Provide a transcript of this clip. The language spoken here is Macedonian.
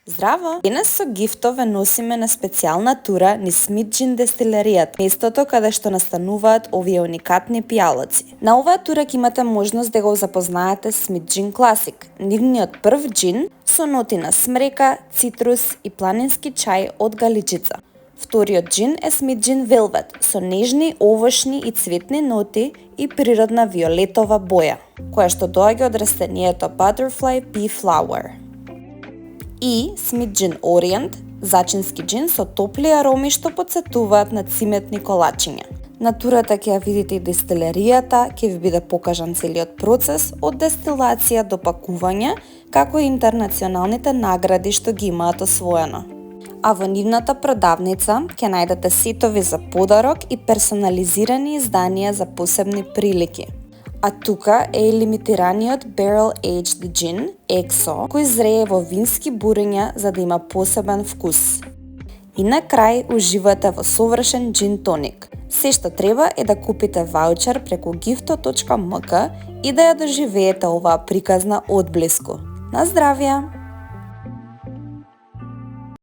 Здраво! Денес со Гифто ве носиме на специјална тура низ Смит Џин дестилеријата, местото каде што настануваат овие уникатни пијалоци. На оваа тура ќе имате можност да го запознаете Смит Џин Класик, нивниот прв џин со ноти на смрека, цитрус и планински чај од галичица. Вториот џин е Смит Џин Велвет со нежни, овошни и цветни ноти и природна виолетова боја, која што доаѓа од растението Butterfly Pea Flower. И Смит Џин Ориент, зачински џин со топли ароми што потсетуваат на циметни колачиња. На турата ќе ја видите и дестилеријата, ќе ви биде покажан целиот процес од дестилација до пакување, како и интернационалните награди што ги имаат освоено. А во нивната продавница ќе најдете сетови за подарок и персонализирани изданија за посебни прилики. А тука е и лимитираниот Barrel Aged Gin EXO, кој зрее во вински бурења за да има посебен вкус. И на крај уживате во совршен џин тоник. Се што треба е да купите ваучер преку gifto.mk и да ја доживеете оваа приказна одблиску. На здравје!